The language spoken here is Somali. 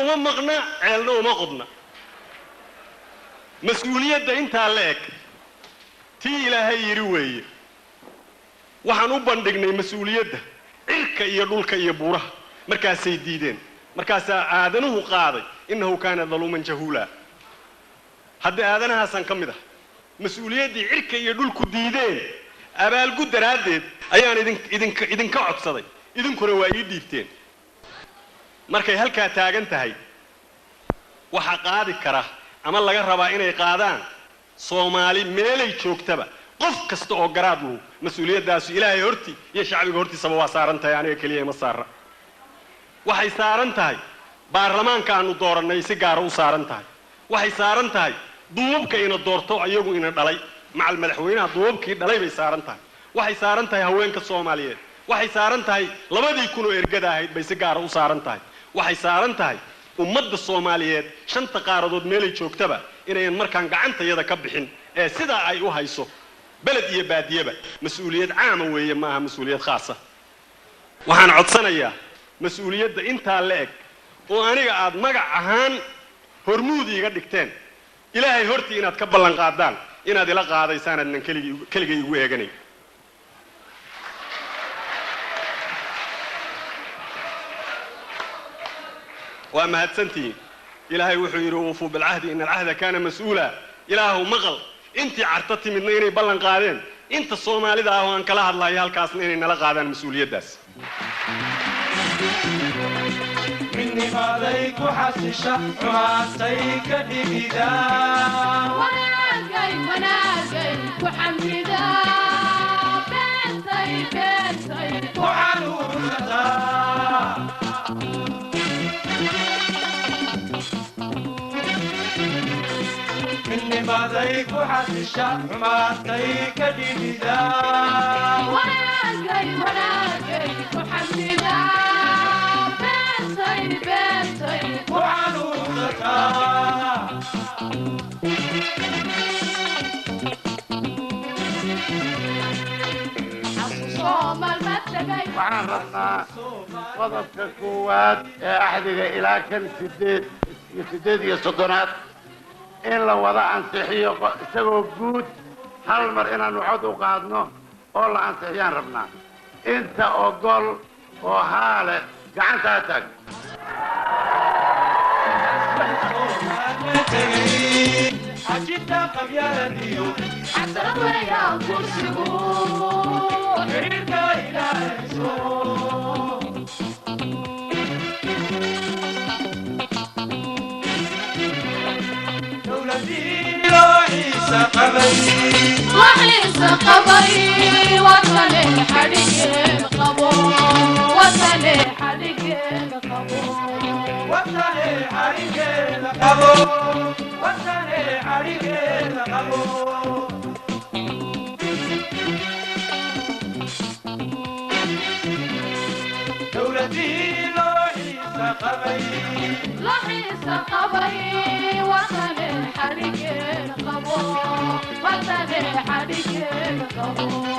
وما مغنى عيلنا وما قضنا مسؤولية ده انت عليك تي إلهي يروي وحنو بندقنا مسؤولية ده إلك يدولك يبوره مركز سيدين مركز آذنه قاضي إنه كان ظلوما جهولا حد آذنها حسن كم ده مسؤولية دي إلك يدولك ديدين أبال قدر هذا أيان إذن كعب صدي إذن كروا يديفتين markay halka taagan tahay waxa qaadi kara ama laga rabaa inay qaadaan Soomaali meelay joogtaba qof kasta oo garaad loo mas'uuliyadaas Ilaahay horti iyo shacbiga hortiisa waa saaran tahay aniga kaliya ma saara waxay saaran tahay baarlamaanka aanu dooranay si gaar ah u saaran tahay waxay saaran tahay duubka ina doorto ayagu ina dhalay macal madaxweynaha duubkii dhalay bay saaran tahay waxay saaran tahay haweenka Soomaaliyeed waxay saaran tahay labadii kun oo ergada ahayd bay si gaar ah u saaran tahay waxay saaran tahay ummadda Soomaaliyeed shanta qaaradood meelay joogtaba inay markaan gacantayada ka bixin ee sida ay u hayso balad iyo baadiyaba mas'uuliyad caam ah weeye ma aha mas'uuliyad khaas ah waxaan codsanayaa mas'uuliyadda inta la eg oo aniga aad magac ahaan hormuud iga dhigteen Ilaahay hortii inaad ka ballan qaadaan inaad ila qaadaysaan adnan kaligay ugu eeganay وما هتسنتي إلهي وحي يروفوا بالعهد إن العهد كان مسؤولا إلهه مغل أنت عرتتي من نيني بلن قادين أنت الصومالي ده هو أنكلاه الله يهالكاس نيني نلا قادين مسؤولية داس مني فاضيك وحسشة وعسيك ديدا وناقيك وحميدا بنتي وحنوسة مني فاضيك وحسشة وعسيك ديدا وناقيك وحميدا بنتي وحنوسة waxaan rabnaa qodobka koowaad ee axdiga ilaa kan 8 iyo 30 in la wada ansixiyo isagoo guud hal mar inaan cod u qaadno oo la ansixiyaan rabnaa inta ogol oo haale gacanta tag حجيتا قبيلة ديو حسرت ويا كرسيكو حريركا إلى إسو دولتي لوحيسا قبي وطني حريق قبو وطني حريق قبو وطني حريق قبو وطني حريق قبو دولتي لوحيسا قبي وطني حريق قبو وطني حريق قبو